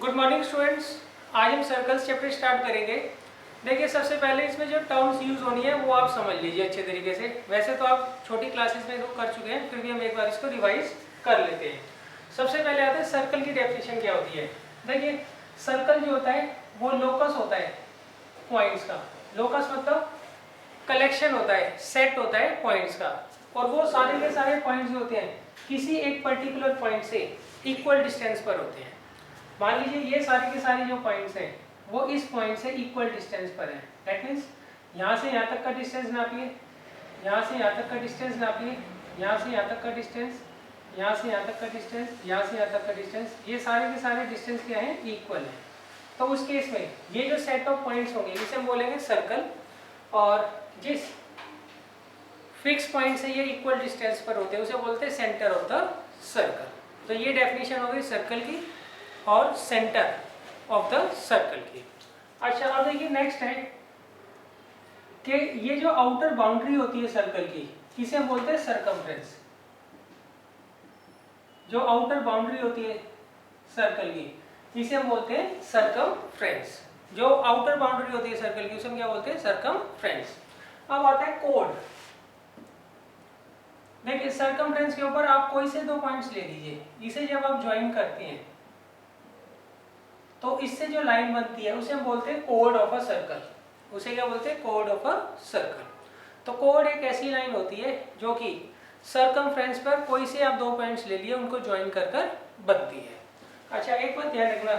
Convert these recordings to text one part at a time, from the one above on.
Good morning students. आज हम circles chapter start करेंगे। देखिए, सबसे पहले इसमें जो टर्म्स यूज होनी है वो आप समझ लीजिए अच्छे तरीके से। वैसे तो आप छोटी क्लासेस में इसको कर चुके हैं, फिर भी हम एक बार इसको रिवाइज कर लेते हैं। सबसे पहले आता है सर्कल की डेफिनेशन क्या होती है। देखिए, सर्कल जो होता है वो लोकस होता है पॉइंट्स का। लोकस मतलब कलेक्शन होता है, सेट होता है पॉइंट्स का, और वो सारे के सारे पॉइंट्स जो होते हैं किसी एक पर्टिकुलर पॉइंट से इक्वल डिस्टेंस पर होते हैं। मान लीजिए ये सारे के सारे जो पॉइंट्स हैं वो इस पॉइंट से इक्वल डिस्टेंस पर हैं। दैट मीन्स यहाँ से यहाँ तक का डिस्टेंस नापिए, यहाँ से यहाँ तक का डिस्टेंस नापिए, यहाँ से यहाँ तक का डिस्टेंस, यहाँ से यहाँ तक का डिस्टेंस, यहाँ से यहाँ तक का डिस्टेंस, ये सारे के सारे डिस्टेंस क्या है, इक्वल है। तो उस केस में ये जो सेट ऑफ पॉइंट्स होंगे इसे हम बोलेंगे सर्कल, और जिस फिक्स पॉइंट से ये इक्वल डिस्टेंस पर होते हैं उसे बोलते हैं सेंटर ऑफ द सर्कल। तो ये डेफिनेशन हो गई सर्कल की और सेंटर ऑफ द सर्कल की। अच्छा, अब देखिए नेक्स्ट है कि ये जो आउटर बाउंड्री होती है सर्कल की, इसे हम बोलते हैं सर्कमफ्रेंस। जो आउटर बाउंड्री होती है सर्कल की इसे हम बोलते हैं सर्कमफ्रेंस। जो आउटर बाउंड्री होती है सर्कल की उसे हम क्या बोलते हैं, सर्कमफ्रेंस। अब आता है कोड। देखिए, सर्कमफ्रेंस के ऊपर आप कोई से दो पॉइंट्स ले लीजिए, इसे जब आप ज्वाइन करते हैं तो इससे जो लाइन बनती है उसे हम बोलते हैं कोड ऑफ अ सर्कल। उसे क्या बोलते हैं, कोड ऑफ अ सर्कल। तो कोड एक ऐसी लाइन होती है जो कि सर्कमफ्रेंस पर कोई से आप दो पॉइंट्स ले लिए उनको ज्वाइन कर कर बनती है। अच्छा, एक बात ध्यान रखना,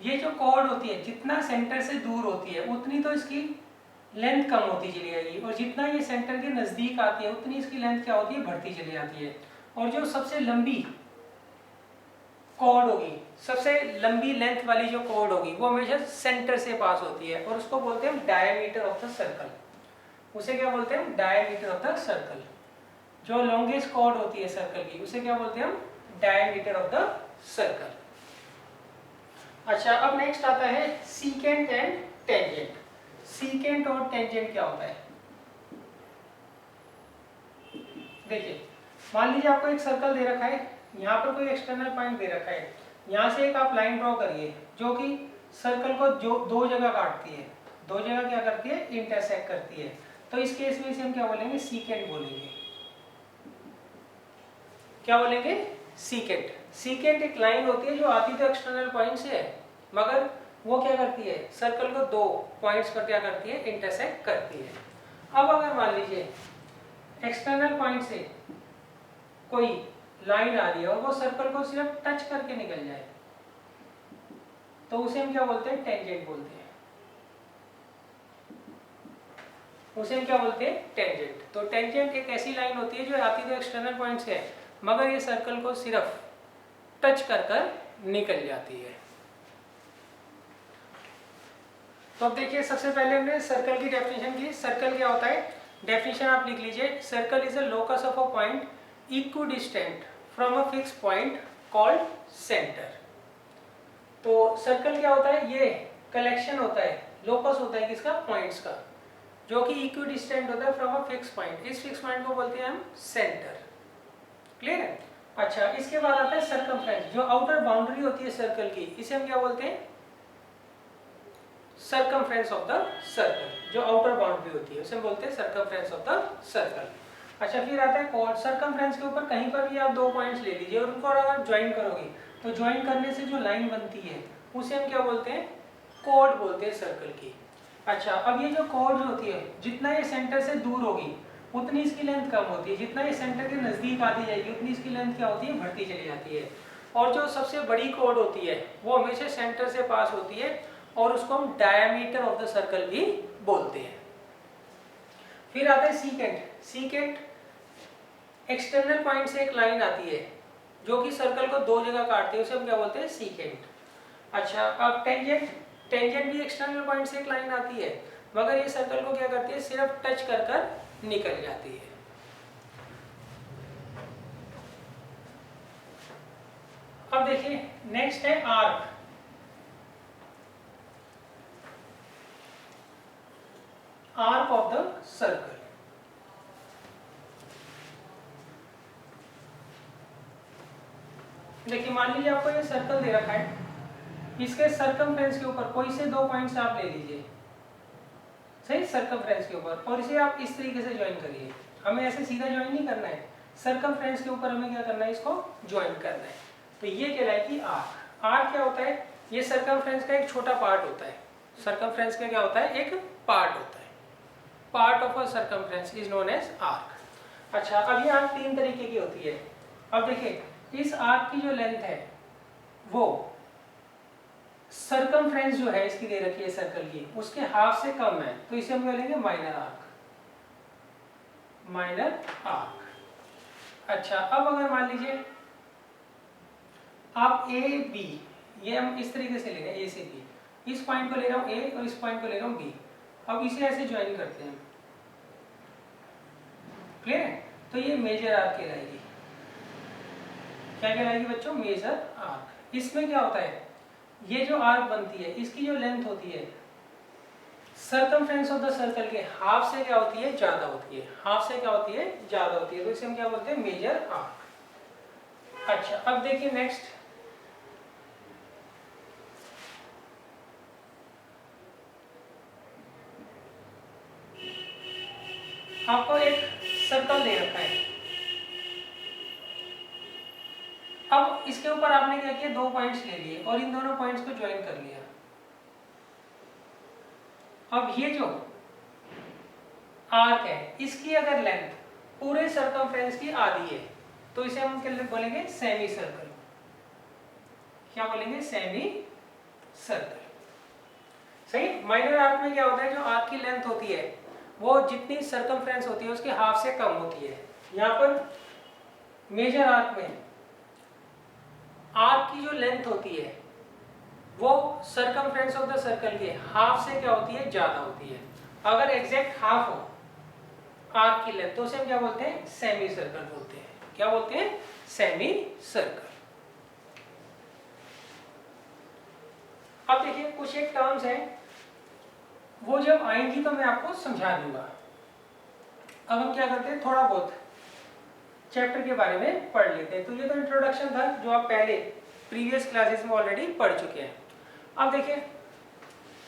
ये जो कोड होती है जितना सेंटर से दूर होती है उतनी तो इसकी लेंथ कम होती चली जाएगी, और जितना ये सेंटर के नजदीक आती है उतनी इसकी लेंथ क्या होती है, बढ़ती चली जाती है। और जो सबसे लंबी कॉर्ड होगी, सबसे लंबी लेंथ वाली जो कॉर्ड होगी वो हमेशा सेंटर से पास होती है, और उसको बोलते हैं डायमीटर ऑफ द सर्कल। उसे क्या बोलते हैं, डायमीटर ऑफ द सर्कल। जो लॉन्गेस्ट कॉर्ड होती है सर्कल की उसे क्या बोलते हैं हम, डायमीटर ऑफ द सर्कल। अच्छा, अब नेक्स्ट आता है सीकेंट एंड टेंजेंट। सीकेंट और टेंजेंट क्या होता है। देखिए, मान लीजिए आपको एक सर्कल दे रखा है, यहाँ पर कोई एक्सटर्नल पॉइंट दे रखा है, यहाँ से एक आप लाइन ड्रॉ करिए जो कि सर्कल को जो दो जगह काटती है, दो जगह क्या करती है, इंटरसेक्ट करती है। तो इस केस में इसे हम क्या बोलेंगे, सीकेंट बोलेंगे। क्या बोलेंगे, सीकेंट। सीकेंट एक लाइन होती है जो आती तो एक्सटर्नल पॉइंट से है, मगर वो क्या करती है, सर्कल को दो पॉइंट्स पर क्या करती है, इंटरसेक्ट करती है। अब अगर मान लीजिए एक्सटर्नल पॉइंट से कोई लाइन आ रही है और वो सर्कल को सिर्फ टच करके निकल जाए तो उसे हम क्या बोलते हैं, टेंजेंट बोलते हैं। उसे हम क्या बोलते हैं, टेंजेंट। तो टेंजेंट एक ऐसी लाइन होती है जो आती तो एक्सटर्नल पॉइंट से है, मगर ये सर्कल को सिर्फ टच कर कर निकल जाती है। तो अब देखिए, सबसे पहले हमने सर्कल की डेफिनेशन की। सर्कल क्या होता है, डेफिनेशन आप लिख लीजिए। Circle is a locus of a point equidistant from a fix point called centre. तो सर्कल क्या होता है, ये कलेक्शन होता है, लोकस होता है किसका, पॉइंट्स का, जो कि इक्विडिस्टेंट होता है फ्रॉम अ फिक्स पॉइंट। इस फिक्स पॉइंट को बोलते हैं हम सेंटर। क्लियर है। अच्छा, इसके बाद आता है सर्कमफ्रेंस। जो आउटर बाउंड्री होती है सर्कल की इसे हम क्या बोलते हैं, सर्कमफ्रेंस ऑफ द सर्कल। जो आउटर बाउंड्री होती है उसे हम बोलते हैं सर्कमफ्रेंस ऑफ द सर्कल। अच्छा, फिर आता है कॉर्ड। सर्कमफ्रेंस के ऊपर कहीं पर भी आप दो पॉइंट्स ले लीजिए और उनको अगर आप ज्वाइन करोगे तो ज्वाइन करने से जो लाइन बनती है उसे हम क्या बोलते हैं, कॉर्ड बोलते हैं सर्कल की। अच्छा, अब ये जो कॉर्ड होती है जितना ये सेंटर से दूर होगी उतनी इसकी लेंथ कम होती है, जितना ये सेंटर के नजदीक आती जाएगी उतनी इसकी लेंथ क्या होती है, बढ़ती चली जाती है। और जो सबसे बड़ी कॉर्ड होती है वो हमेशा सेंटर से पास होती है, और उसको हम डायमीटर ऑफ द सर्कल भी बोलते हैं। फिर आता है सीकेंट। सीकेंट एक्सटर्नल पॉइंट से एक लाइन आती है जो कि सर्कल को दो जगह काटती है, उसे हम क्या बोलते हैं, सीकेंट। अच्छा, अब टेंजेंट। टेंजेंट भी एक्सटर्नल पॉइंट से एक लाइन आती है, मगर ये सर्कल को क्या करती है, सिर्फ टच कर कर निकल जाती है। अब देखिए नेक्स्ट है arc. Arc of the circle. देखिए, मान लीजिए आपको ये सर्कल दे रखा है, इसके सरकमफ्रेंस के ऊपर कोई से 2 पॉइंट्स आप ले लीजिए, सही, सरकमफ्रेंस के ऊपर, और इसे आप इस तरीके से ज्वाइन करिए। हमें ऐसे सीधा ज्वाइन नहीं करना है, सरकमफ्रेंस के ऊपर हमें क्या करना है, इसको ज्वाइन करना है। तो ये कहलाएगी आर्क। आर्क क्या होता है, ये सरकमफ्रेंस का एक छोटा पार्ट होता है। सरकमफ्रेंस का क्या होता है, एक पार्ट होता है। Part of a circumference is known as arc. अच्छा, अब ये आर्क 3 तरीके की होती है। अब देखिए, इस आर्क की जो लेंथ है वो सरकमफ्रेंस जो है इसकी दे रखी है सर्कल की, उसके हाफ से कम है, तो इसे हम बोलेंगे माइनर आर्क, माइनर आर्क। अच्छा, अब अगर मान लीजिए आप ए बी, ये हम इस तरीके से ले रहे हैं, ए से बी, इस पॉइंट को ले रहा हूँ ए और इस पॉइंट को ले रहा हूँ बी, अब इसे ऐसे ज्वाइन करते हैं, क्लियर है? तो ये मेजर आर्क कहलाएगी। क्या कहलाएगी बच्चों, मेजर आर्क। इसमें क्या होता है, ये जो आर्क बनती है इसकी जो लेंथ होती है सरकमफ्रेंस ऑफ द सर्कल के हाफ से क्या होती है, ज्यादा होती है, हाफ से क्या होती है, ज्यादा होती है, तो इसे हम क्या बोलते हैं, मेजर आर्क। अच्छा, अब देखिए नेक्स्ट, आपको एक सर्कल दे रखा है, अब इसके ऊपर आपने क्या किया, 2 पॉइंट्स ले लिए और इन दोनों पॉइंट्स को ज्वाइन कर लिया। अब ये जो आर्क है इसकी अगर लेंथ पूरे सरकमफ्रेंस की आधी है तो इसे हम क्या बोलेंगे, सेमी सर्कल। क्या बोलेंगे, सेमी सर्कल, सही। माइनर आर्क में क्या होता है, जो आर्क की लेंथ होती है वो जितनी सरकमफ्रेंस होती है उसके हाफ से कम होती है। यहाँ पर मेजर आर्क में आर्क की जो लेंथ होती है वो सरकमफ्रेंस ऑफ द सर्कल के हाफ से क्या होती है, ज्यादा होती है। अगर एग्जैक्ट हाफ हो आर्क की लेंथ तो उसे हम क्या बोलते हैं, सेमी सर्कल बोलते हैं। क्या बोलते हैं, सेमी सर्कल। अब देखिए कुछ एक टर्म्स हैं, वो जब आएंगी तो मैं आपको समझा दूंगा। अब हम क्या करते हैं, थोड़ा बहुत चैप्टर के बारे में पढ़ लेते हैं। तो ये तो इंट्रोडक्शन था जो आप पहले प्रीवियस क्लासेस में ऑलरेडी पढ़ चुके हैं। अब देखिए,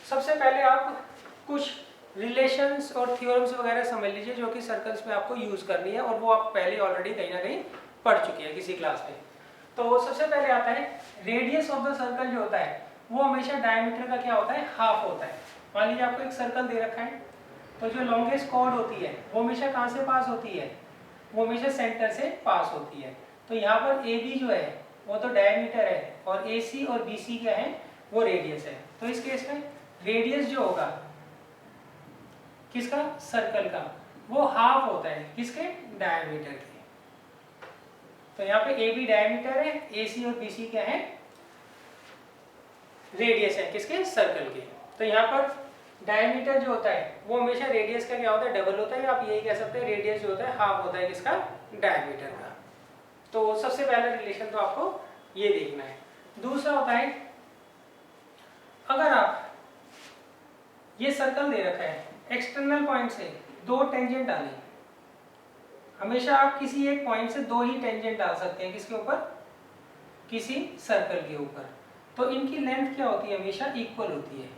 सबसे पहले आप कुछ रिलेशंस और थ्योरम्स वगैरह समझ लीजिए जो कि सर्कल्स में आपको यूज करनी है, और वो आप पहले ऑलरेडी कहीं ना कहीं पढ़ चुके हैं किसी क्लास में। तो सबसे पहले आता है रेडियस ऑफ द सर्कल, जो होता है वो हमेशा डायमीटर का क्या होता है, हाफ होता है। मान लीजिए आपको एक सर्कल दे रखा है, तो जो लॉन्गेस्ट कॉर्ड होती है वो हमेशा कहाँ से पास होती है, वो हमेशा सेंटर से पास होती है। तो यहाँ पर ए बी जो है वो तो डायमीटर है, और ए सी और बी सी क्या है, वो रेडियस है। तो इस केस में रेडियस जो होगा किसका, सर्कल का, वो हाफ होता है किसके, डायमीटर के। तो यहाँ पे ए बी डायमीटर है, ए सी और बी सी क्या है, रेडियस है किसके, सर्कल के। तो यहाँ पर डायमीटर जो होता है वो हमेशा रेडियस का क्या होता है, डबल होता है। आप यही कह सकते हैं रेडियस जो होता है हाफ होता है किसका, डायमीटर का। तो सबसे पहला रिलेशन तो आपको ये देखना है। दूसरा होता है, अगर आप ये सर्कल दे रखा है, एक्सटर्नल पॉइंट से 2 टेंजेंट डालें, हमेशा आप किसी एक पॉइंट से 2 ही टेंजेंट डाल सकते हैं, किसके ऊपर, किसी सर्कल के ऊपर। तो इनकी लेंथ क्या होती है, हमेशा इक्वल होती है।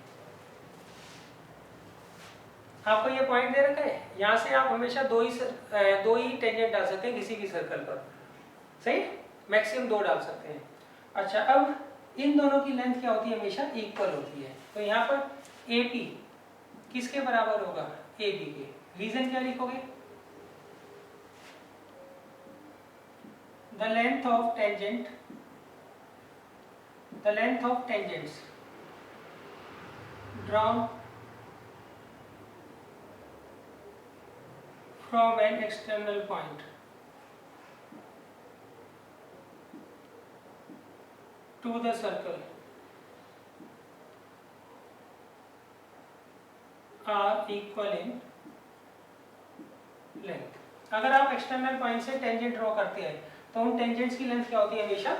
आपको ये पॉइंट दे रखा है, यहाँ से आप हमेशा 2 ही टेंजेंट डाल सकते हैं किसी भी सर्कल पर, सही, मैक्सिमम 2 डाल सकते हैं। अच्छा, अब इन दोनों की लेंथ क्या होती है, हमेशा इक्वल होती है। तो यहाँ पर ए पी किसके बराबर होगा, ए बी के। रीजन क्या लिखोगे, the length of tangents drawn from an external point to the circle are equal in length। अगर आप एक्सटर्नल पॉइंट से टेंजेंट ड्रॉ करते हैं तो उन टेंजेंट्स की लेंथ क्या होती है, हमेशा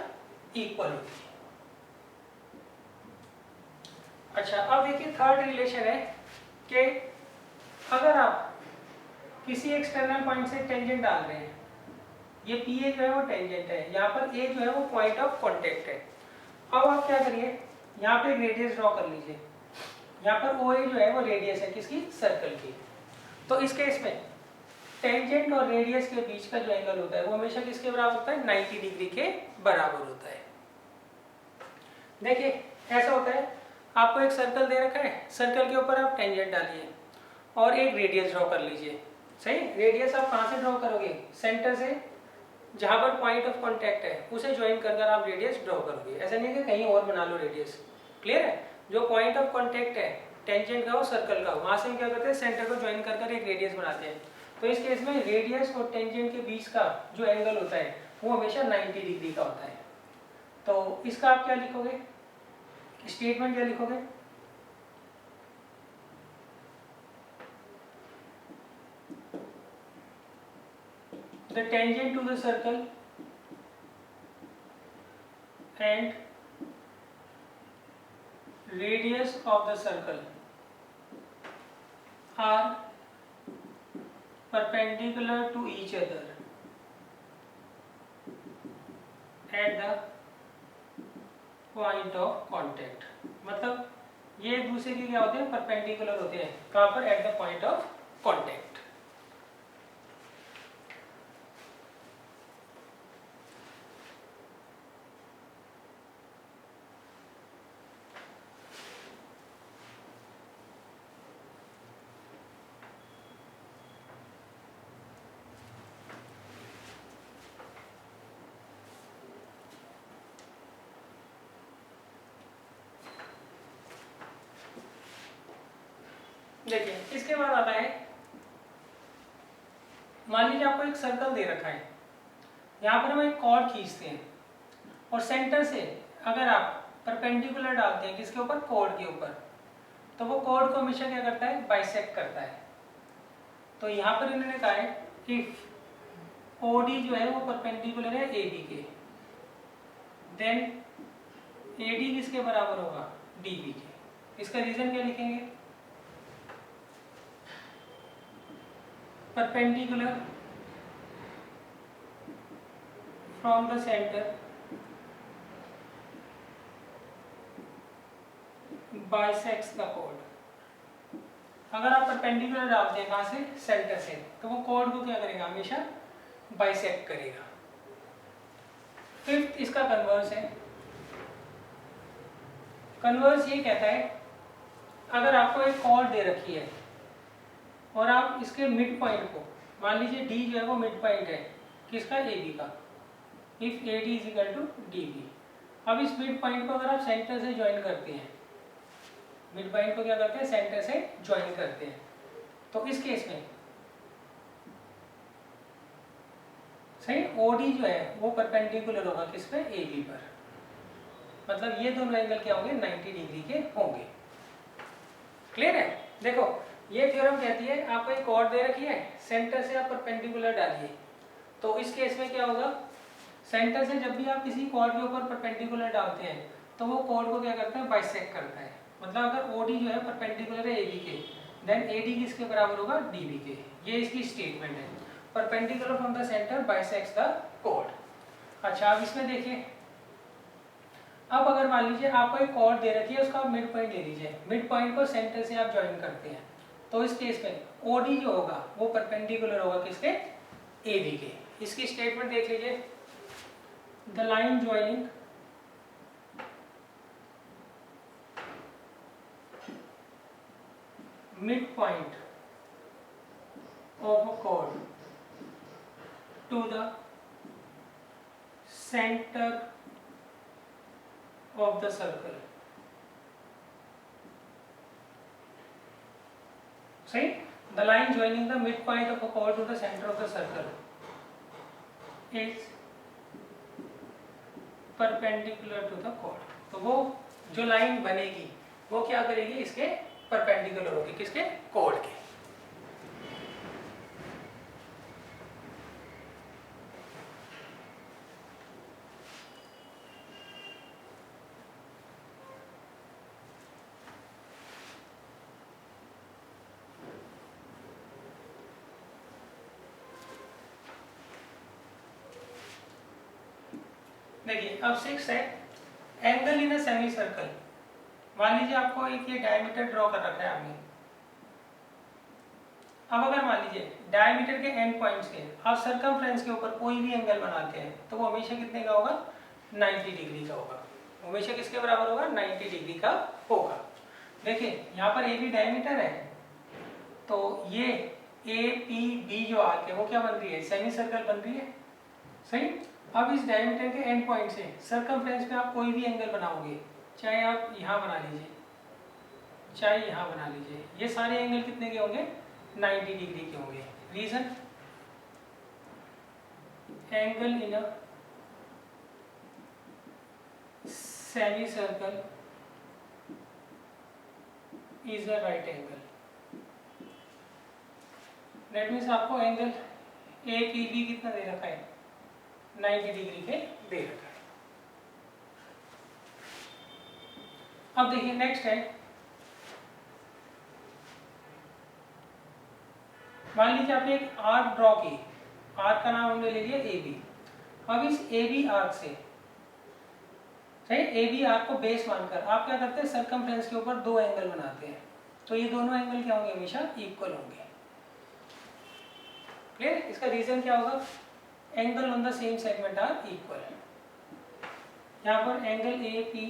इक्वल होती है। अच्छा, अब देखिए थर्ड रिलेशन है कि अगर आप किसी एक्सटर्नल पॉइंट से टेंजेंट डाल रहे हैं, ये पी ए जो है वो टेंजेंट है, यहाँ पर ए जो है वो पॉइंट ऑफ कांटेक्ट है। अब आप क्या करिए, यहाँ पे एक रेडियस ड्रॉ कर लीजिए। यहाँ पर ओ ए जो है वो रेडियस है किसकी, सर्कल की। तो इस केस में टेंजेंट और रेडियस के बीच का जो एंगल होता है वो हमेशा किसके बराबर होता है, 90 डिग्री के बराबर होता है। देखिए ऐसा होता है, आपको एक सर्कल दे रखा है, सर्कल के ऊपर आप टेंजेंट डालिए और एक रेडियस ड्रॉ कर लीजिए। सही, रेडियस आप कहाँ से ड्रॉ करोगे, सेंटर से, जहाँ पर पॉइंट ऑफ कांटेक्ट है उसे ज्वाइन कर आप रेडियस ड्रॉ करोगे। ऐसा नहीं कि कहीं और बना लो रेडियस। क्लियर है, जो पॉइंट ऑफ कांटेक्ट है टेंजेंट का हो, सर्कल का हो, वहाँ से हम क्या करते हैं, सेंटर को ज्वाइन कर एक रेडियस बनाते हैं। तो इस केस में रेडियस और टेंजेंट के बीच का जो एंगल होता है वो हमेशा 90 डिग्री का होता है। तो इसका आप क्या लिखोगे, स्टेटमेंट क्या लिखोगे, the tangent to the circle and radius of the circle are perpendicular to each other at the point of contact। मतलब ये एक दूसरे के क्या होते हैं, परपेंडिकुलर होते हैं। कहाँ पर, at the point of contact. देखिए इसके बाद आता है, मान लीजिए आपको एक सर्कल दे रखा है, यहाँ पर हम एक कॉर्ड खींचते हैं और सेंटर से अगर आप परपेंडिकुलर डालते हैं किसके ऊपर, कॉर्ड के ऊपर, तो वो कॉर्ड को हमेशा क्या करता है, बाइसेक्ट करता है। तो यहाँ पर इन्होंने कहा है कि ओडी जो है वो परपेंडिकुलर है एबी के, देन एडी किसके बराबर होगा, डीबी के। इसका रीजन क्या लिखेंगे, perpendicular from the center bisects the chord। अगर आप परपेंडिकुलर डालते हैं कहाँ से, सेंटर से, तो वो कोड को क्या करेगा, हमेशा बाइसेक्ट करेगा। फिफ्थ इसका कन्वर्स है। कन्वर्स ये कहता है, अगर आपको एक कॉर्ड दे रखी है और आप इसके मिड पॉइंट को, मान लीजिए डी जो है वो मिड पॉइंट है किसका, ए बी का, if A D is equal to D B. अब इस मिड पॉइंट को अगर आप सेंटर से ज्वाइन करते हैं, मिड पॉइंट को क्या करते हैं, सेंटर से ज्वाइन करते हैं, तो इस केस में सही ओडी जो है वो परपेंडिकुलर होगा किस पे, ए बी पर। मतलब ये दोनों एंगल क्या होंगे, 90 डिग्री के होंगे। क्लियर है, देखो ये थ्योरम कहती है आपको एक कॉर्ड दे रखी है, सेंटर से आप परपेंडिकुलर डालिए, तो इस केस में क्या होगा, सेंटर से जब भी आप किसी कॉर्ड के ऊपर परपेंडिकुलर डालते हैं तो वो कॉर्ड को क्या करता है, बाइसेक्ट करता है। मतलब अगर ओडी जो है परपेंडिकुलर है एबी के, देन एडी किसके बराबर होगा, डीबी के। ये इसकी स्टेटमेंट है, perpendicular from the centre bisects the chord. अच्छा अब इसमें देखिए, अब अगर मान लीजिए आपको एक कॉर्ड दे रखी है, उसका आप मिड पॉइंट ले लीजिए, मिड पॉइंट को सेंटर से आप ज्वाइन करते हैं, तो इस केस में ओडी जो होगा वो परपेंडिकुलर होगा किसके, एबी के। इसकी स्टेटमेंट देख लीजिए, the line joining mid point of a chord to the center of the circle। सही, the line joining the midpoint of a chord to the center of the circle is perpendicular to the chord। तो वो जो line बनेगी वो क्या करेगी, इसके perpendicular होगी, किसके, कोड के। देखिए अब 6 है, angle in a semi circle मान लीजिए आपको एक ये डायमीटर ड्रॉ कर रखा है आपने। अब अगर मान लीजिए डायमीटर के एंड पॉइंट से आप सर्कमफ्रेंस के ऊपर कोई भी एंगल बनाते हैं तो वो हमेशा कितने का होगा, 90 डिग्री का होगा। हमेशा किसके बराबर होगा, 90 डिग्री का होगा। देखिए यहाँ पर ए बी डायमीटर है, तो ये ए पी बी जो आर्क है वो क्या बन रही है, सेमी सर्कल बन रही है। सही। अब इस डायमीटर के एंड पॉइंट से सर्कमफ्रेंस पे आप कोई भी एंगल बनाओगे, चाहे आप यहाँ बना लीजिए चाहे यहाँ बना लीजिए, ये सारे एंगल कितने के होंगे, 90 डिग्री के होंगे। Reason, angle in a semi circle is a right angle. That means आपको एंगल ए पी बी कितना दे रखा है, 90 डिग्री के दे रखा है। अब देखिए नेक्स्ट है, मान लीजिए आपने एक आर्क ड्रॉ की, आर्क का नाम हमने ले लिया ए बी। अब इस ए बी आर्क से, सही, ए बी आर्क को बेस मानकर आप क्या करते हैं, सर्कमफ्रेंस के ऊपर दो एंगल बनाते हैं। तो ये दोनों एंगल क्या होंगे, हमेशा इक्वल होंगे। क्लियर। इसका रीजन क्या होगा, angle on the same segment are equal. यहाँ पर एंगल ए पी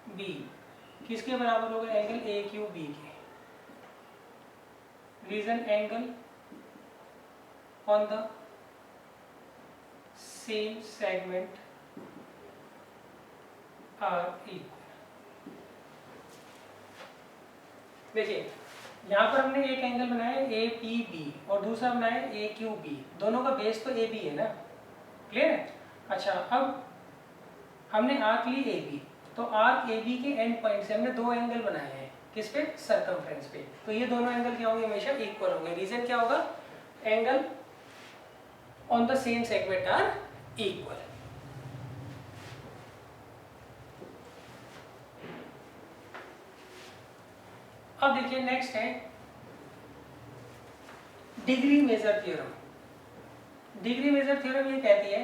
बी किसके बराबर होगा, एंगल ए क्यू बी के। Reason, angle on the same segment are equal. देखिए यहाँ पर हमने एक एंगल बनाया ए पी बी और दूसरा बनाया ए क्यू बी, दोनों का बेस तो ए बी है ना। क्लियर है। अच्छा, अब हमने आर्क ली ए बी, तो आर्क ए बी के एंड पॉइंट से हमने दो एंगल बनाए हैं, किस पे, सर्कमफ्रेंस पे। तो ये दोनों एंगल क्या होंगे, हमेशा इक्वल होंगे। रीजन क्या होगा, angle on the same segment are equal. अब देखिए नेक्स्ट है degree measure theorem. Degree measure theorem ये कहती है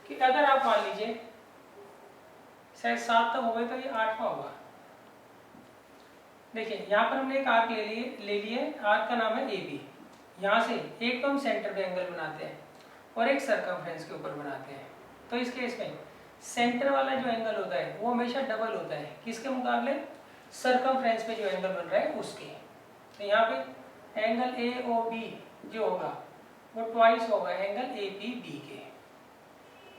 कि अगर आप मान लीजिए शायद 7 तक हो गए तो ये 8वां होगा। देखिए यहाँ पर हमने एक आर्क ले लिए, आर्क का नाम है ए बी। यहाँ से एक तो हम सेंटर पे एंगल बनाते हैं और एक सर्कमफ्रेंस के ऊपर बनाते हैं। तो इस केस में सेंटर वाला जो एंगल होता है वो हमेशा डबल होता है, किसके मुकाबले, सर्कमफ्रेंस पे जो एंगल बन रहा है उसके। तो यहाँ पे एंगल ए ओ बी जो होगा वो ट्वाइस होगा एंगल ए पी बी के।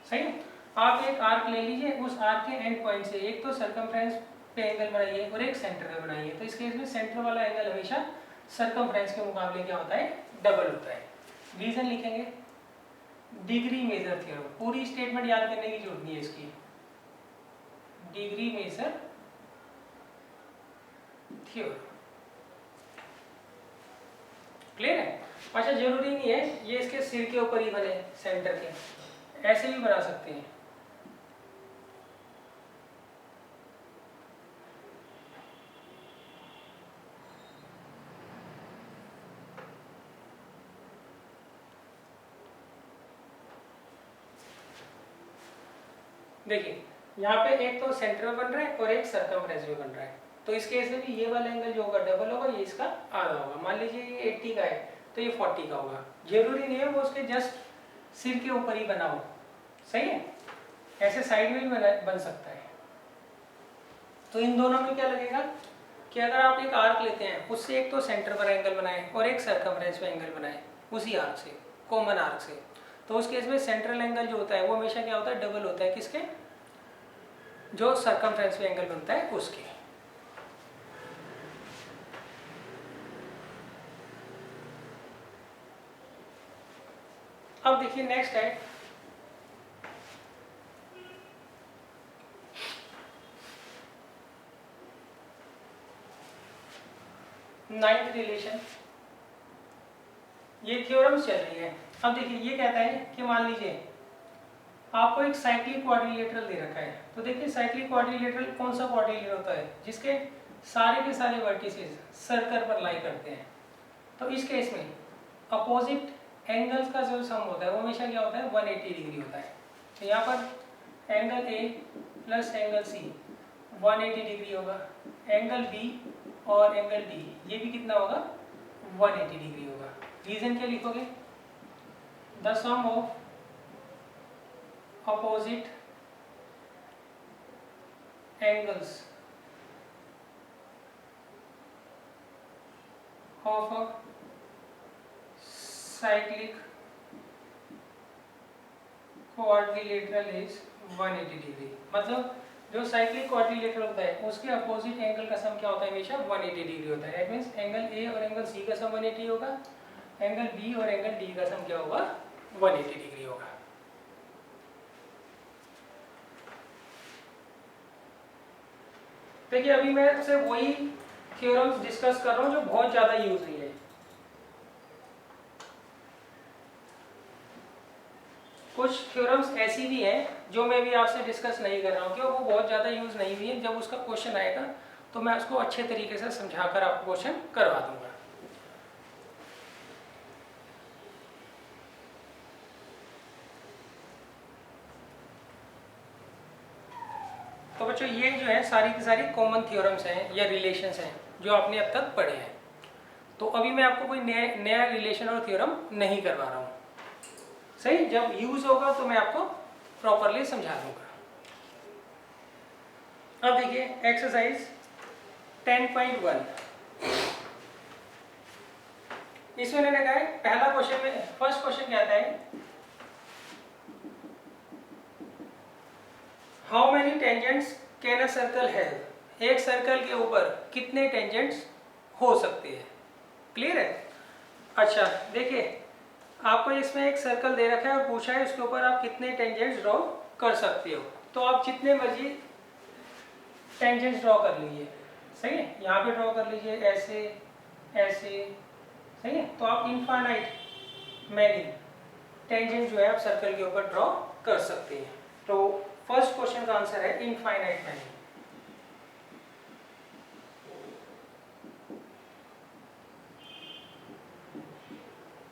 सही। आप एक आर्क ले लीजिए, उस आर्क के एंड पॉइंट से एक तो सर्कमफ्रेंस पे एंगल बनाइए और एक सेंटर पे बनाइए। तो इस केस में सेंटर वाला एंगल हमेशा सर्कमफ्रेंस के मुकाबले क्या होता है, डबल होता है। रीजन लिखेंगे, डिग्री मेजर थ्योरम। पूरी स्टेटमेंट याद करने की जरूरत नहीं है इसकी। Degree measure theorem. क्लियर है। अच्छा, जरूरी नहीं है ये इसके सिर के ऊपर ही बने, सेंटर के, ऐसे भी बना सकते हैं। देखिए यहाँ पे एक तो सेंटर में बन रहा है और एक सर्कमफ्रेंस में बन रहा है। तो इस केस में भी ये वाला एंगल जो होगा डबल होगा, ये इसका आधा होगा। मान लीजिए ये 80 का है तो ये 40 का होगा। जरूरी नहीं है वो उसके जस्ट सिर के ऊपर ही बना हो। सही है। ऐसे साइड में भी बन सकता है। तो इन दोनों में क्या लगेगा कि अगर आप एक आर्क लेते हैं, उससे एक तो सेंटर पर एंगल बनाए और एक सर्कमफ्रेंस पे एंगल बनाए उसी आर्क से, कॉमन आर्क से, तो उस केस में सेंट्रल एंगल जो होता है वो हमेशा क्या होता है, डबल होता है। किसके, जो सर्कमफ्रेंस पे एंगल बनता है उसके। अब देखिए नेक्स्ट है नाइन्थ रिलेशन। ये थ्योरम्स चल रही है। अब देखिए ये कहता है कि मान लीजिए आपको एक साइक्लिक क्वाड्रिलेटरल दे रखा है। तो देखिए साइक्लिक क्वाड्रिलेटरल कौन सा क्वाड्रिलेटरल होता है, जिसके सारे के सारे वर्टिसेस सर्कल पर लाई करते हैं। तो इस केस में अपोजिट एंगल्स का जो सम होता है वो हमेशा क्या होता है, 180 डिग्री होता है। तो यहाँ पर angle A plus angle C 180 degree होगा। एंगल बी और एंगल डी ये भी कितना होगा 180 डिग्री होगा। रीजन क्या लिखोगे, the sum of opposite angles of a cyclic quadrilateral is 180 degree. मतलब जो साइक्लिक क्वाड्रिलेटरल होता है उसके अपोजिट एंगल का सम क्या होता है, हमेशा 180 डिग्री होता है। दैट मींस एंगल ए और एंगल सी का सम 180 होगा, एंगल बी और एंगल डी का सम क्या होगा 180 डिग्री होगा। देखिए अभी मैं आपसे वही थ्योरम्स डिस्कस कर रहा हूँ जो बहुत ज्यादा यूज हुई है। कुछ थ्योरम्स ऐसी भी हैं जो मैं भी आपसे डिस्कस नहीं कर रहा हूँ क्योंकि वो बहुत ज़्यादा यूज़ नहीं हुई है। जब उसका क्वेश्चन आएगा तो मैं उसको अच्छे तरीके से समझाकर आपको क्वेश्चन करवा दूंगा। तो बच्चों ये जो है सारी की सारी कॉमन थ्योरम्स हैं या रिलेशंस हैं जो आपने अब तक पढ़े हैं। तो अभी मैं आपको कोई नया रिलेशन और थ्योरम नहीं करवा रहा हूँ, सही। जब यूज होगा तो मैं आपको प्रॉपरली समझा दूंगा। अब देखिए एक्सरसाइज 10.1 इसमें मैंने कहा है पहला क्वेश्चन में फर्स्ट क्वेश्चन क्या आता है, how many tangents can a circle have. एक सर्कल के ऊपर कितने टेंजेंट्स हो सकते हैं। क्लियर है। अच्छा देखिए आपको इसमें एक सर्कल दे रखा है और पूछा है उसके ऊपर आप कितने टेंजेंट्स ड्रॉ कर सकते हो। तो आप जितने मर्जी टेंजेंट्स ड्रॉ कर लीजिए, सही है। यहाँ पे ड्रॉ कर लीजिए ऐसे ऐसे, सही है। तो आप इनफाइनाइट मैनी टेंजेंट जो है आप सर्कल के ऊपर ड्रॉ कर सकते हैं। तो फर्स्ट क्वेश्चन का आंसर है इनफाइनाइट मैनी।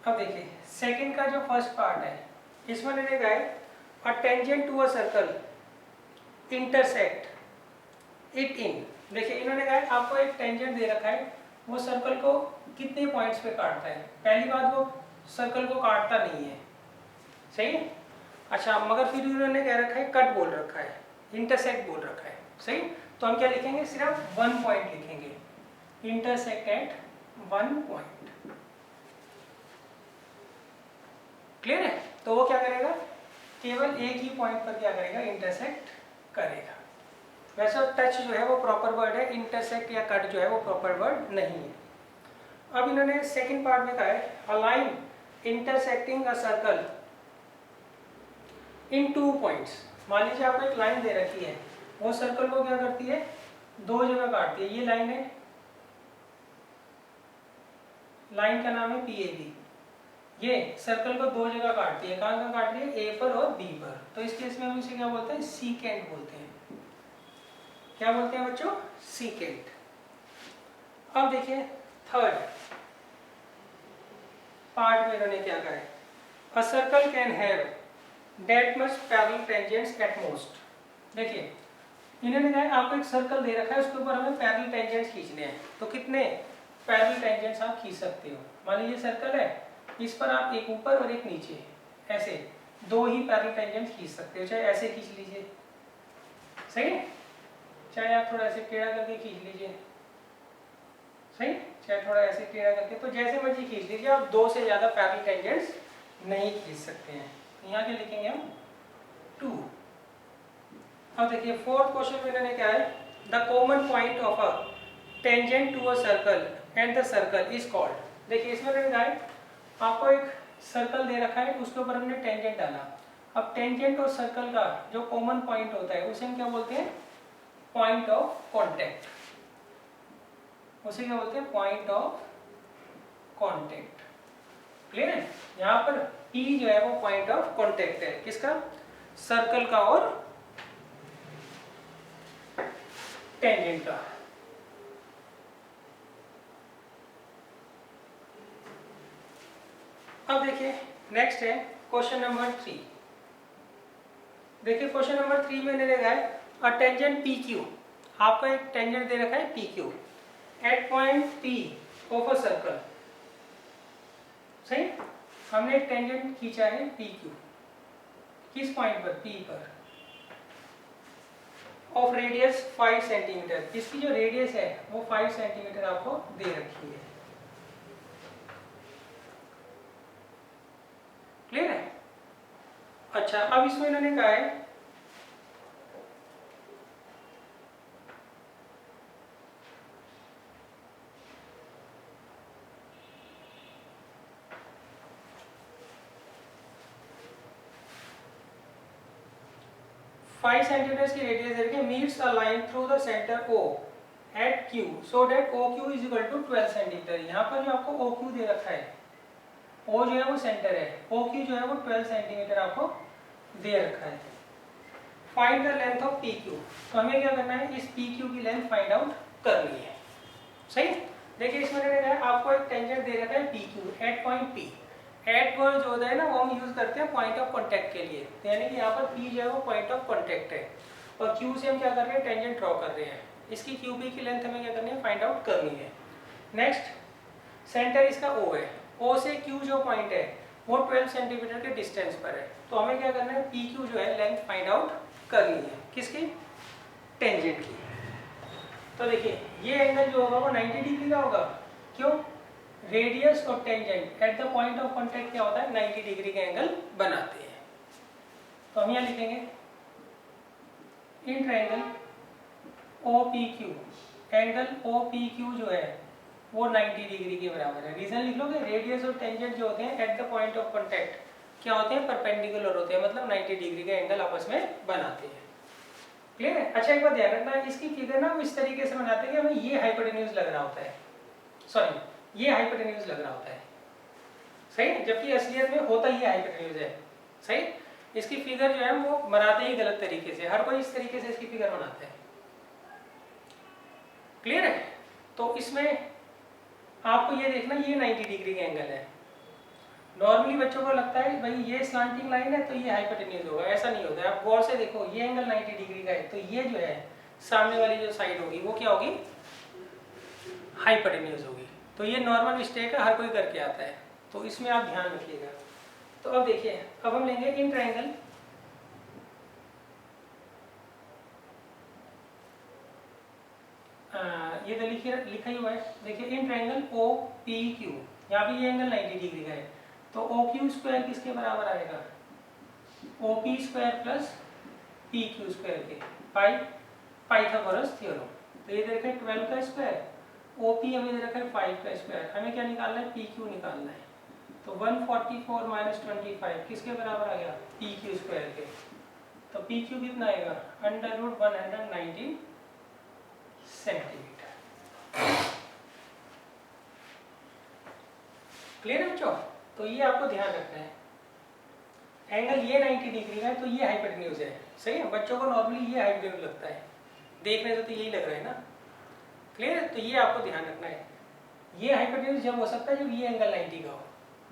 अब देखिए सेकंड का जो फर्स्ट पार्ट है इसमें मैंने कहा है a tangent to a circle intersect it in. देखिए इन्होंने कहा है आपको एक टेंजेंट दे रखा है, वो सर्कल को कितने पॉइंट्स पे काटता है। पहली बात वो सर्कल को काटता नहीं है, सही है। अच्छा मगर फिर इन्होंने कह रखा है कट बोल रखा है, इंटरसेक्ट बोल रखा है, सही। तो हम क्या लिखेंगे, सिर्फ 1 पॉइंट लिखेंगे, इंटरसेक्ट एट 1 पॉइंट। क्लियर है। तो वो क्या करेगा, केवल एक ही पॉइंट पर क्या करेगा, इंटरसेक्ट करेगा। वैसे टच जो है वो प्रॉपर वर्ड है, इंटरसेक्ट या कट जो है वो प्रॉपर वर्ड नहीं है। अब इन्होंने सेकंड पार्ट में कहा है a line intersecting a circle in 2 points. मान लीजिए आपको एक लाइन दे रखी है, वो सर्कल को क्या करती है, 2 जगह काटती है। ये लाइन है, लाइन का नाम है PAB। ये सर्कल को 2 जगह काटती है। कहाँ काट रही है, A पर और B पर। तो इस केस में हम इसे क्या बोलते हैं, सीकेंट बोलते हैं। क्या बोलते हैं बच्चों, सीकेंट। अब देखिए थर्ड पार्ट में इन्होंने क्या कहा है, a circle can have that much parallel tangents at most. देखिए इन्होंने कहा आपको एक सर्कल दे रखा है, उसके ऊपर हमें पैरेलल टेंजेंट्स खींचने हैं। तो कितने पैरेलल टेंजेंट्स आप खींच सकते हो। मान लीजिए सर्कल है, इस पर आप एक ऊपर और एक नीचे ऐसे 2 ही पैरेलल टेंजेंट्स खींच सकते हो। चाहे ऐसे खींच लीजिए, सही है, चाहे आप थोड़ा ऐसे टेढ़ा करके खींच लीजिए, सही, चाहे थोड़ा ऐसे टेढ़ा करके। तो जैसे मर्जी खींच लीजिए, आप 2 से ज्यादा पैरेलल टेंजेंट्स नहीं खींच सकते हैं। यहाँ के लिखेंगे हम 2। अब देखिए फोर्थ क्वेश्चन में इन्होंने क्या है, the common point of a tangent to a circle and the circle is called. देखिए इसमें इन्होंने कहा है आपको एक सर्कल दे रखा है, उसके ऊपर हमने टेंजेंट डाला। अब टेंजेंट और सर्कल का जो कॉमन पॉइंट होता है उसे हम क्या बोलते हैं, पॉइंट ऑफ कांटेक्ट। उसे क्या बोलते हैं, पॉइंट ऑफ कांटेक्ट। क्लियर है। यहाँ पर P जो है वो पॉइंट ऑफ कांटेक्ट है, किसका, सर्कल का और टेंजेंट का। अब देखिए नेक्स्ट है क्वेश्चन नंबर 3। देखिए क्वेश्चन नंबर 3 में इन्होंने कहा है अ टेंजेंट PQ आपको एक टेंजेंट दे रखा है P Q at point P of a circle, सही। हमने एक टेंजेंट खींचा है पी क्यू, किस पॉइंट पर, पी पर, ऑफ रेडियस 5 सेंटीमीटर। इसकी जो रेडियस है वो 5 सेंटीमीटर आपको दे रखी है। क्लियर है? अच्छा, अब इसमें इन्होंने कहा है 5 सेंटीमीटर की रेडियस दे रखी है, meets a line through the centre O at Q so that OQ is equal to 12 centimetre. यहाँ पर जो आपको OQ दे रखा है, O जो है वो सेंटर है, OQ जो है वो 12 सेंटीमीटर आपको दे रखा है। Find the length of PQ, तो हमें क्या करना है, इस PQ की लेंथ फाइंड आउट करनी है, सही। देखिए इसमें आपको एक टेंजेंट दे रखा है PQ एट पॉइंट P। एट वर्ड जो होता है ना वो हम यूज करते हैं पॉइंट ऑफ कांटेक्ट के लिए, तो यानी कि यहाँ पर P जो है वो पॉइंट ऑफ कांटेक्ट है और Q से हम क्या कर रहे हैं, टेंजेंट ड्रॉ कर रहे हैं। इसकी QP की लेंथ हमें क्या करनी है, फाइंड आउट करनी है। नेक्स्ट सेंटर इसका O है, O से Q जो पॉइंट है वो 12 सेंटीमीटर के डिस्टेंस पर है, तो हमें क्या करना है, PQ जो है लेंथ फाइंड आउट करनी है, किसकी, टेंजेंट की। तो देखिए ये एंगल जो होगा वो 90 डिग्री का होगा, क्यों, रेडियस और tangent at the point of contact क्या होता है, 90 डिग्री का एंगल बनाते हैं। तो हम यहाँ लिखेंगे in triangle OPQ, angle OPQ जो है वो 90 डिग्री के बराबर है। रीजन लिख लोगे, रेडियस और टेंजेंट जो होते हैं at the point of contact क्या होते हैं, परपेंडिकुलर होते हैं, मतलब 90 डिग्री का एंगल आपस में बनाते हैं। क्लियर है? अच्छा एक बात ध्यान रखना है, इसकी फिगर ना हम इस तरीके से बनाते हैं कि हमें ये हाइपोटेन्यूज लग रहा होता है, सॉरी ये हाइपोटेन्यूज लग रहा होता है, सही है, जबकि असलियत में होता ही हाइपोटेन्यूज है, सही। इसकी फिगर जो है वो बनाते ही गलत तरीके से, हर कोई इस तरीके से इसकी फिगर बनाता है। क्लियर है? तो इसमें आपको ये देखना, ये 90 डिग्री का एंगल है। नॉर्मली बच्चों को लगता है भाई ये स्लांटिंग लाइन है तो ये हाइपोटेन्यूज होगा, ऐसा नहीं होता है। आप गौर से देखो, ये एंगल 90 डिग्री का है, तो ये जो है सामने वाली जो साइड होगी वो क्या होगी, हाइपोटेन्यूज होगी। तो ये नॉर्मल मिस्टेक है, हर कोई करके आता है, तो इसमें आप ध्यान रखिएगा। तो अब देखिए, अब हम लेंगे इन ट्रायंगल ये तो लिखा ही हुआ है, देखिए इन ट्रायंगल OPQ, यहाँ पे ये एंगल 90 डिग्री का है, तो OQ स्क्वायर किसके बराबर आएगा, OP square plus PQ square के, पाइथागोरस थ्योरम। तो ये दे रखा है 12 का स्क्वायर, OP हमें दे रखा है 5 का स्क्वायर, हमें क्या निकालना है, PQ निकालना है। तो 144 माइनस 25 किसके बराबर आ गया, PQ स्क्वायर के। तो PQ कितना आएगा, √190 सेंटीमीटर। क्लियर है बच्चों? तो ये आपको ध्यान रखना है, एंगल ये 90 डिग्री का है तो ये हाइपोटेन्यूज है, सही है। बच्चों को नॉर्मली ये हाइपोटेन्यूज लगता है, देखने से तो यही लग रहा है ना। क्लियर है? तो ये आपको ध्यान रखना है, ये हाइपोटेन्यूज जब हो सकता है जब ये एंगल 90 का हो,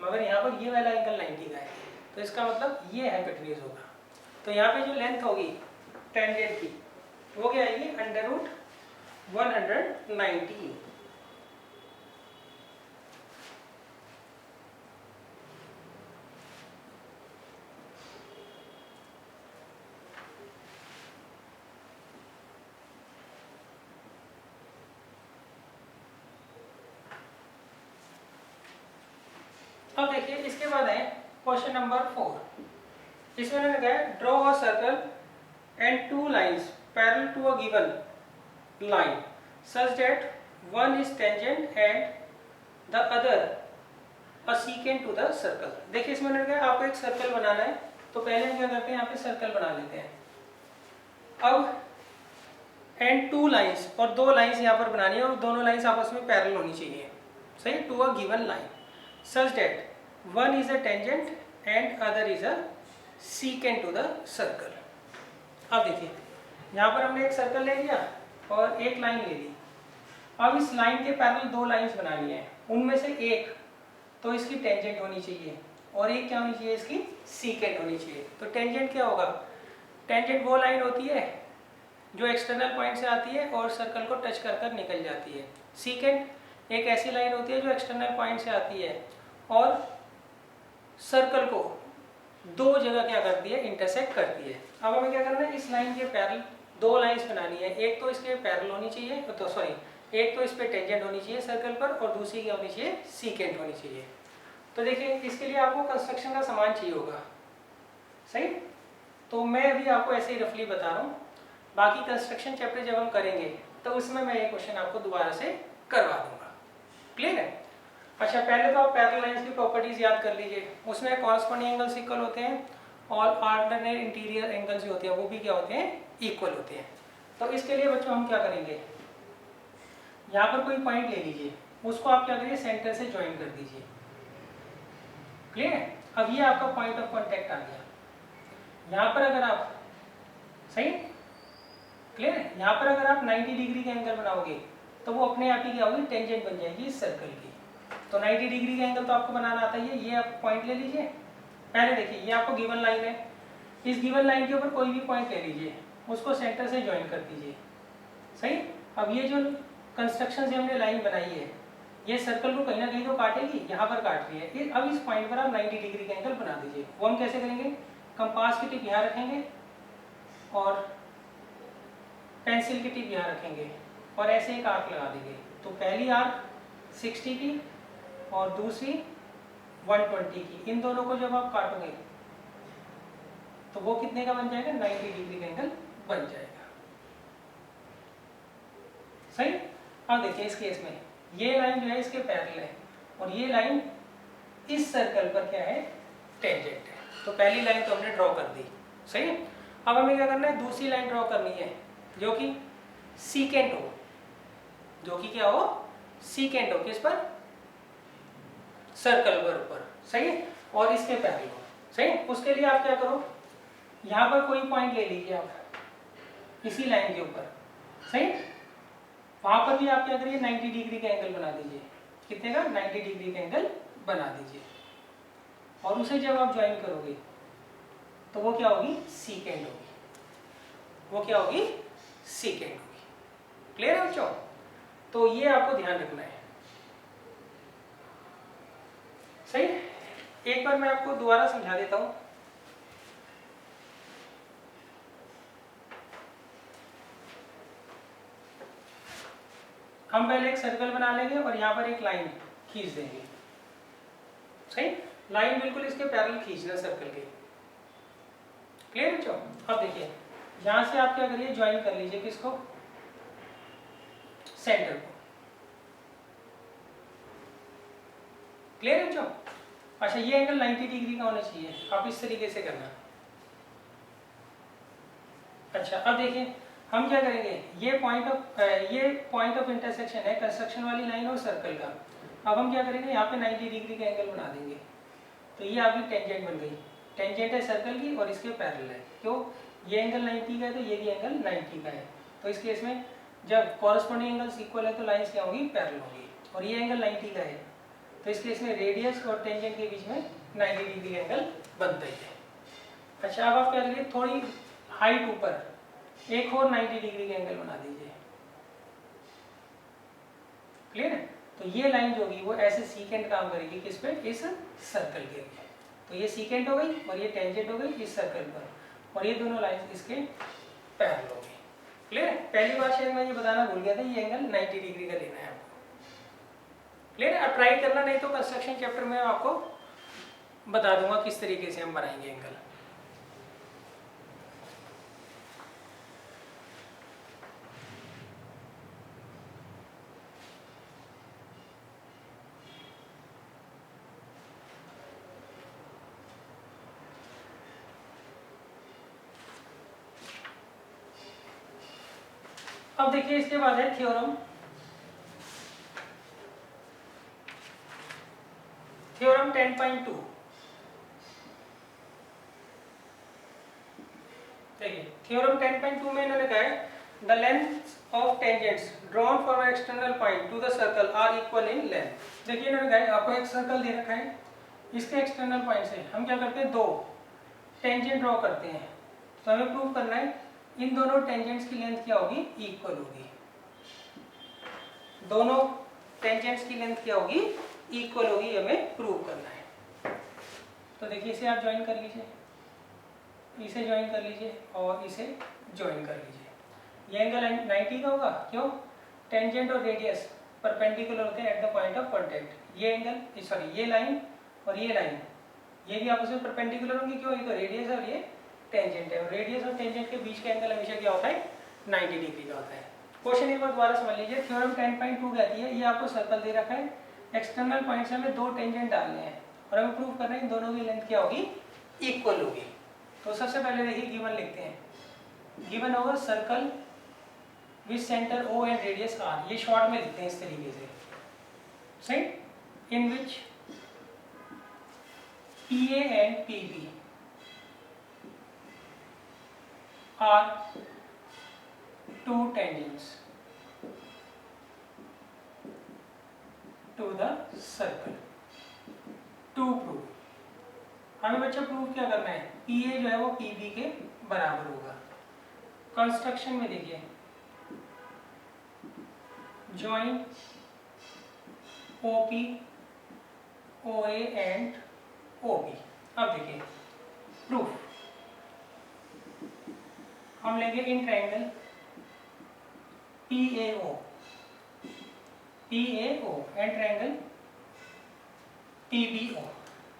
मगर यहाँ पर ये वाला एंगल 90 का है, तो इसका मतलब ये हाइपोटेन्यूज होगा। तो यहाँ पे जो लेंथ होगी टेंजेंट की वो क्या आएगी, √190। अब देखिए इसके बाद है क्वेश्चन नंबर 4। इसमें मैंने कहा है draw a circle and two lines parallel to a given line such that one is tangent and the other a secant to the circle। देखिए इसमें मैंने कहा आपको एक सर्कल बनाना है, तो पहले हम क्या करते हैं, यहाँ पे सर्कल बना लेते हैं। अब एंड टू लाइंस, और दो लाइंस यहाँ पर बनानी है और दोनों लाइंस आपस में पैरेलल होनी चाहिए, सही, to a given line such that one is a tangent and other is a secant to the circle। अब देखिए यहाँ पर हमने एक सर्कल ले लिया और एक लाइन ले ली। अब इस लाइन के पैरेलल दो लाइंस बनानी है, उनमें से एक तो इसकी टेंजेंट होनी चाहिए और एक क्या होनी चाहिए, इसकी सीकेंट होनी चाहिए। तो टेंजेंट क्या होगा, टेंजेंट वो लाइन होती है जो एक्सटर्नल पॉइंट से आती है और सर्कल को टच कर कर निकल जाती है। सीकेंट एक ऐसी लाइन होती है जो एक्सटर्नल पॉइंट से आती है और सर्कल को दो जगह क्या करती है, इंटरसेक्ट करती है। अब हमें क्या करना है, इस लाइन के पैरेलल दो लाइंस बनानी है, एक तो इसके पैरेलल होनी चाहिए, तो सॉरी एक तो इस पे टेंजेंट होनी चाहिए सर्कल पर और दूसरी क्या होनी चाहिए, सीकेंट होनी चाहिए। तो देखिए इसके लिए आपको कंस्ट्रक्शन का सामान चाहिए होगा, सही। तो मैं अभी आपको ऐसे ही रफली बता रहा हूँ, बाकी कंस्ट्रक्शन चैप्टर जब हम करेंगे तो उसमें मैं ये क्वेश्चन आपको दोबारा से करवा दूंगा, क्लियर है। अच्छा पहले तो आप पैरेलल लाइंस की प्रॉपर्टीज याद कर लीजिए, उसमें कॉरस्पॉन्डिंग एंगल्स इक्वल होते हैं और ऑल्टरनेट इंटीरियर एंगल्स जो होते हैं वो भी क्या होते हैं, इक्वल होते हैं। तो इसके लिए बच्चों हम क्या करेंगे, यहाँ पर कोई पॉइंट ले लीजिए, उसको आप क्या करिए, सेंटर से ज्वाइन कर दीजिए, क्लियर है। अब ये आपका पॉइंट ऑफ कांटेक्ट आ गया। यहाँ पर अगर आप, सही क्लियर है, यहाँ पर अगर आप 90 डिग्री का एंगल बनाओगे तो वो अपने आप ही क्या होगी, टेंजेंट बन जाएगी इस सर्कल की। तो 90 डिग्री का एंगल तो आपको बनाना आता ही है। ये आप पॉइंट ले लीजिए, पहले देखिए ये आपको गिवन लाइन है, इस गिवन लाइन के ऊपर कोई भी पॉइंट ले लीजिए, उसको सेंटर से ज्वाइन कर दीजिए, सही। अब ये जो कंस्ट्रक्शन से हमने लाइन बनाई है, ये सर्कल को कहीं ना कहीं तो काटेगी, यहाँ पर काट रही है। अब इस पॉइंट पर आप 90 डिग्री का एंगल बना दीजिए। वो हम कैसे करेंगे, कंपास की टिप यहाँ रखेंगे और पेंसिल की टिप यहाँ रखेंगे और ऐसे एक आर्क लगा देंगे। तो पहली आर्क 60 की और दूसरी 120 की, इन दोनों को जब आप काटोगे तो वो कितने का बन जाएगा, 90 डिग्री का एंगल बन जाएगा, सही। अब देखिए इस केस में ये लाइन जो है इसके पैरेलल है और ये लाइन इस सर्कल पर क्या है, टेंजेंट है। तो पहली लाइन तो हमने ड्रॉ कर दी, सही। अब हमें क्या करना है, दूसरी लाइन ड्रॉ करनी है जो कि सीकेंट हो, जो कि क्या हो, सीकेंट हो, किस पर, सर्कल पर ऊपर, सही, और इसके पैरेलल हो, सही। उसके लिए आप क्या करो, यहाँ पर कोई पॉइंट ले लीजिए आप इसी लाइन के ऊपर, सही। वहां पर भी आप क्या करिए, 90 डिग्री का एंगल बना दीजिए। कितने का, 90 डिग्री का एंगल बना दीजिए और उसे जब आप ज्वाइन करोगे तो वो क्या होगी, सीकेंट होगी, वो क्या होगी, सीकेंट होगी, क्लियर है बच्चों। तो ये आपको ध्यान रखना है, सही। एक बार मैं आपको दोबारा समझा देता हूं। हम पहले एक सर्कल बना लेंगे और यहाँ पर एक लाइन खींच देंगे, सही। लाइन बिल्कुल इसके पैरेलल खींचना सर्कल के, क्लियर बच्चों। अब देखिए यहाँ से आप क्या करिए, ज्वाइन कर लीजिए किसको, सेंटर को, क्लियर बच्चों। अच्छा ये एंगल 90 डिग्री का होना चाहिए, आप इस तरीके से करना। अच्छा अब देखिए हम क्या करेंगे, ये पॉइंट ऑफ इंटरसेक्शन है कंस्ट्रक्शन वाली लाइन और सर्कल का। अब हम क्या करेंगे, यहाँ पे 90 डिग्री का एंगल बना देंगे। तो ये आपकी टेंजेंट बन गई, टेंजेंट है सर्कल की और इसके पैरेलल है, क्यों, ये एंगल 90 का है तो ये भी एंगल 90 का है। तो इस केस में जब कॉरस्पॉन्डिंग एंगल्स इक्वल है तो लाइंस क्या होगी, पैरेलल होगी। और ये एंगल 90 का है तो इस केस में रेडियस और टेंजेंट के बीच में 90 डिग्री एंगल बनता ही है। अच्छा अब आप क्या करिए, थोड़ी हाइट ऊपर एक और 90 डिग्री का एंगल बना दीजिए, क्लियर है। तो ये लाइन जो होगी वो ऐसे सीकेंट काम करेगी किस पे, इस सर्कल के लिए। तो ये सीकेंट हो गई और ये टेंजेंट हो गई इस सर्कल पर, और ये दोनों लाइन इसके पैरेलल हो गई, क्लियर है। पहली बार शायद मैं ये बताना भूल गया था, ये एंगल 90 डिग्री का लेना है आपको, क्लियर है। अब ट्राई करना, नहीं तो कंस्ट्रक्शन चैप्टर में आपको बता दूंगा किस तरीके से हम बनाएंगे एंगल। अब देखिए इसके बाद है थ्योरम। थ्योरम 10.2। देखिए थ्योरम 10.2 में इन्होंने कहा है the length of tangents drawn from external point to the circle are equal in length. देखिए इन्होंने कहा है आपको एक सर्कल दे रखा है, इसके एक्सटर्नल पॉइंट से हम क्या करते हैं, दो टेंजेंट ड्रॉ करते हैं। तो हमें प्रूव करना है इन दोनों टेंजेंट्स की लेंथ क्या होगी, इक्वल होगी। दोनों टेंजेंट्स की लेंथ क्या होगी, इक्वल होगी, हमें प्रूव करना है। तो देखिए इसे आप ज्वाइन कर लीजिए, इसे ज्वाइन कर लीजिए और इसे ज्वाइन कर लीजिए। ये एंगल 90 का होगा, क्यों, टेंजेंट और रेडियस परपेंडिकुलर होते हैं at the point of contact. ये एंगल सॉरी ये लाइन और ये लाइन ये भी आपस में परपेंडिकुलर होंगे, क्यों, ये तो रेडियस है और ये टेंजेंट है, और रेडियस और टेंजेंट के बीच का एंगल हमेशा क्या होता है, 90 डिग्री का होता है। क्वेश्चन एक बार दोबारा समझ लीजिए, थ्योरम 10.2 कहती है, ये आपको सर्कल दे रखा है, एक्सटर्नल पॉइंट से हमें दो टेंजेंट डालने हैं और हमें प्रूव करना है इन दोनों की लेंथ क्या होगी, इक्वल होगी। तो सबसे पहले देखिए गिवन लिखते हैं, गिवन होगा circle with centre O and radius R, ये शॉर्ट में लिखते हैं इस तरीके से, सही, इन विच PA and PB are two tangents to the circle to prove। हमें बच्चा प्रूव क्या करना है, PA जो है वो PB के बराबर होगा। कंस्ट्रक्शन में देखिए, join OP OA and OB। अब देखिए प्रूफ, हम लेंगे in triangle PAO and triangle PBO,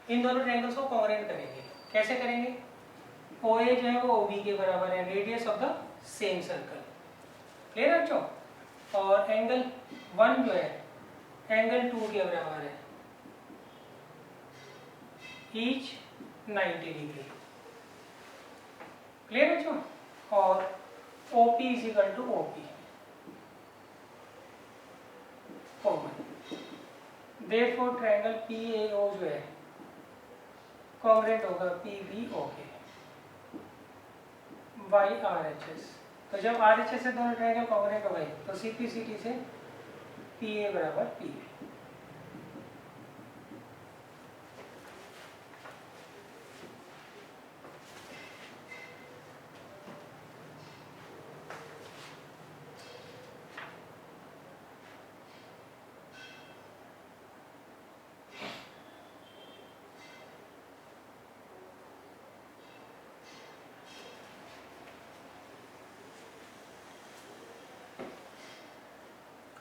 इन दोनों ट्रायंगल्स को कॉन्ग्रुएंट करेंगे। कैसे करेंगे, OA जो है वो OB के बराबर है, radius of the same circle, clear है बच्चों, और एंगल 1 जो है एंगल 2 के बराबर है, ईच 90 डिग्री, क्लियर बच्चों, और OP is equal to OP common. Therefore triangle PAO जो है कॉन्ग्रुएंट होगा PBO के बाय RHS। तो जब RHS से दोनों ट्रायंगल कॉन्ग्रुएंट हो गए तो CPCT से PA बराबर PB।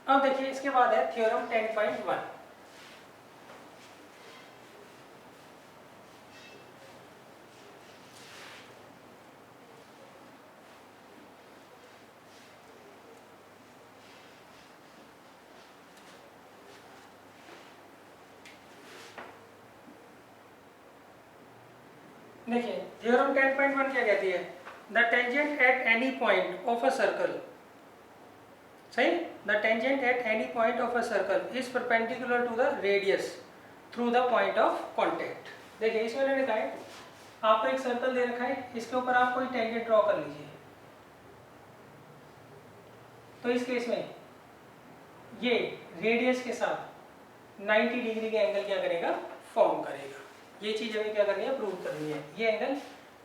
अब देखिए इसके बाद है थ्योरम 10.1। देखिए थ्योरम 10.1 क्या कहती है, the tangent at any point of a circle, सही, the tangent at any point of a circle is perpendicular to the radius through the point of contact. देखिए इसमें मैंने लिखा है, आपको एक सर्कल दे रखा है, इसके ऊपर आप कोई टेंजेंट ड्रॉ कर लीजिए। तो इस केस में ये रेडियस के साथ 90 डिग्री का एंगल क्या करेगा, फॉर्म करेगा। ये चीज हमें क्या करनी है, प्रूव करनी है, ये एंगल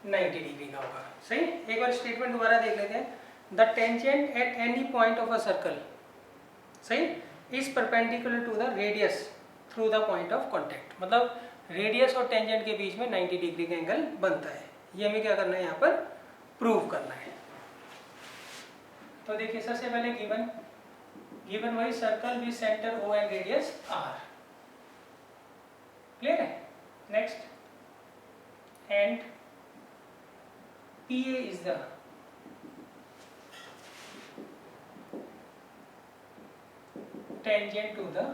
90 डिग्री का होगा, सही। एक बार स्टेटमेंट दोबारा देख लेते हैं, the tangent at any point of a circle, सही, is perpendicular to the radius through the point of contact, मतलब रेडियस और टेंजेंट के बीच में 90 डिग्री का एंगल बनता है। ये हमें क्या करना है, यहाँ पर प्रूव करना है। तो देखिए सबसे पहले गिवन वही circle with centre O and radius R, clear है। Next, and PA is the tangent to the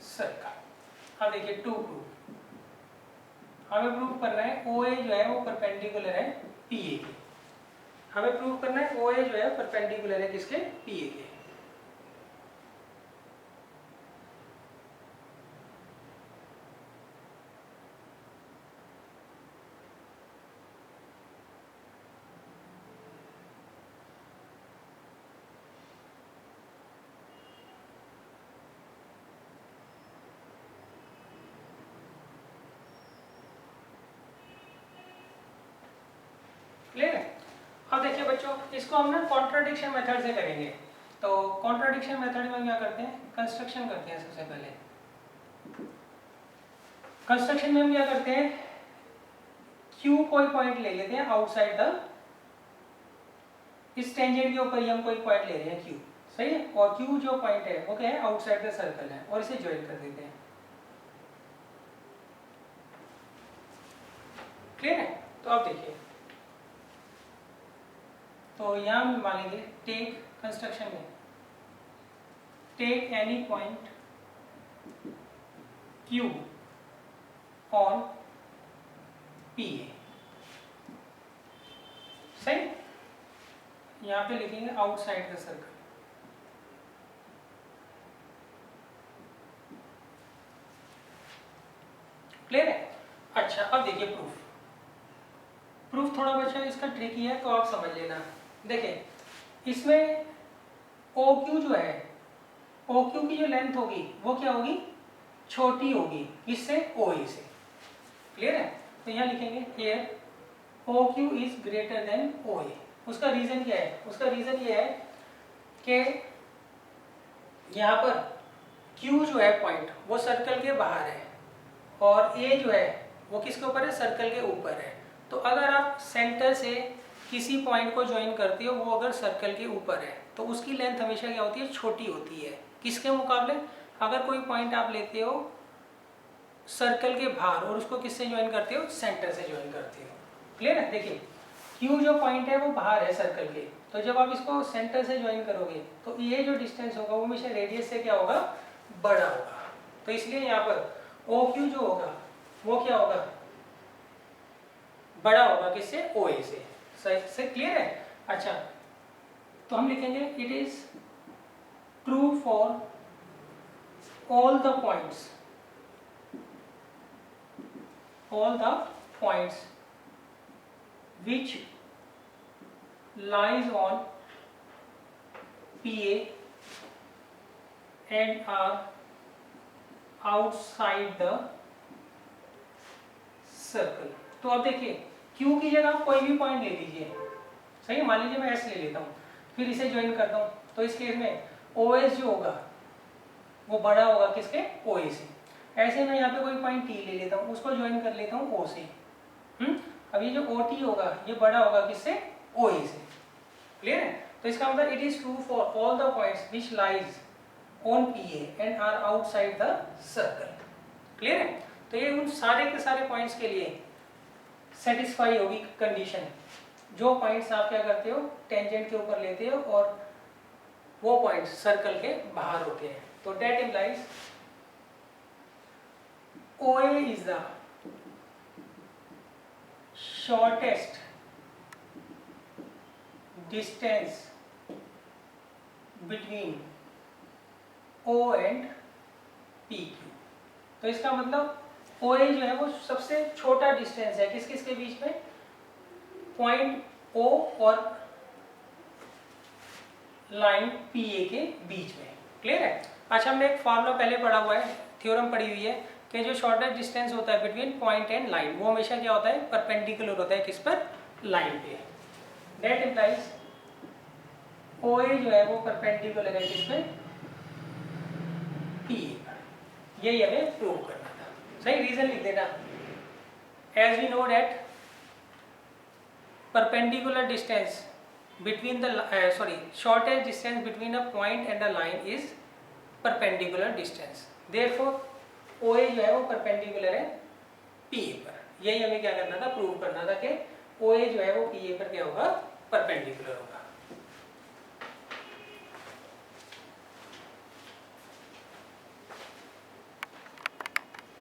circle. अब देखिए टू प्रूव, हमें प्रूव करना है OA जो है वो परपेंडिकुलर है PA के, हमें प्रूव करना है OA जो है परपेंडिकुलर है किसके, PA के। क्लियर है। बच्चों, इसको हम ना कॉन्ट्राडिक्शन मेथड से करेंगे। तो कॉन्ट्राडिक्शन मेथड में क्या करते हैं, कंस्ट्रक्शन करते हैं। सबसे पहले कंस्ट्रक्शन में हम क्या करते हैं, Q कोई पॉइंट ले लेते हैं आउटसाइड द, इस टेंजेंट के ऊपर ही हम कोई पॉइंट ले रहे हैं Q, सही है, और Q जो पॉइंट है वो क्या है, आउटसाइड द सर्कल है, और इसे ज्वाइन कर देते हैं। क्लियर है? तो अब देखिए, तो यहां हम मान लेंगे टेक कंस्ट्रक्शन में, take any point Q on PA, सही। यहां पे लिखेंगे आउटसाइड द सर्कल। क्लियर है? अच्छा, अब देखिए प्रूफ। प्रूफ थोड़ा बच्चा इसका ट्रिकी है, तो आप समझ लेना। देखिए, इसमें OQ जो है, OQ की जो लेंथ होगी वो क्या होगी, छोटी होगी, किससे, OA से। क्लियर है? तो यहाँ लिखेंगे here OQ is greater than OA। उसका रीजन क्या है, उसका रीजन ये है कि यहाँ पर Q जो है पॉइंट वो सर्कल के बाहर है, और A जो है वो किसके ऊपर है, सर्कल के ऊपर है। तो अगर आप सेंटर से किसी पॉइंट को ज्वाइन करते हो, वो अगर सर्कल के ऊपर है, तो उसकी लेंथ हमेशा क्या होती है, छोटी होती है। किसके मुकाबले, अगर कोई पॉइंट आप लेते हो सर्कल के बाहर और उसको किससे ज्वाइन करते हो, सेंटर से ज्वाइन करते हो। क्लियर है? देखिए, Q जो पॉइंट है वो बाहर है सर्कल के, तो जब आप इसको सेंटर से ज्वाइन करोगे तो ये जो डिस्टेंस होगा वो हमेशा रेडियस से क्या होगा, बड़ा होगा। तो इसलिए यहाँ पर OQ जो होगा वो क्या होगा, बड़ा होगा, किससे, OA से। सही क्लियर है? अच्छा, तो हम लिखेंगे it is true for all the points, all the points which lies on PA and are outside the circle. तो अब देखिए, Q की जगह आप कोई भी पॉइंट ले लीजिए, सही। मान लीजिए मैं S ले लेता हूँ, फिर इसे ज्वाइन करता हूँ, तो इस केस में OS जो होगा वो बड़ा होगा किसके, OA से। ऐसे मैं यहाँ पे कोई पॉइंट T ले लेता हूँ, उसको ज्वाइन कर लेता हूँ O से। अब ये जो OT होगा ये बड़ा होगा किससे, OA से। क्लियर है? तो इसका मतलब it is true for all the points which lies on PA and are outside the circle. Clear है? तो ये उन सारे के सारे पॉइंट्स के लिए सेटिस्फाई होगी कंडीशन, जो पॉइंट्स आप क्या करते हो, टेंजेंट के ऊपर लेते हो और वो पॉइंट्स सर्कल के बाहर होते हैं। तो that implies OA is the shortest distance between O and PQ। तो इसका मतलब OA जो है वो सबसे छोटा डिस्टेंस है किस किस के बीच में, पॉइंट O और लाइन PA के बीच में। क्लियर है? अच्छा, हमने एक फॉर्मूला पहले पढ़ा हुआ है, थ्योरम पढ़ी हुई है कि जो शॉर्टेस्ट डिस्टेंस होता है बिटवीन पॉइंट एंड लाइन वो हमेशा क्या होता है, परपेंडिकुलर होता है, किस पर, लाइन पे। दैट इम्प्लाइज OA जो है वो परपेंडिकुलर है किस पे, PA पर। यही हमें प्रूव करना था। सही, रीजन लिख देना। As we know that perpendicular distance between the shortest distance between a point and a line is perpendicular distance, therefore OA जो है वो परपेंडिकुलर है PA पर। यही हमें क्या करना था, प्रूव करना था कि OA जो है वो PA पर क्या होगा, परपेंडिकुलर होगा।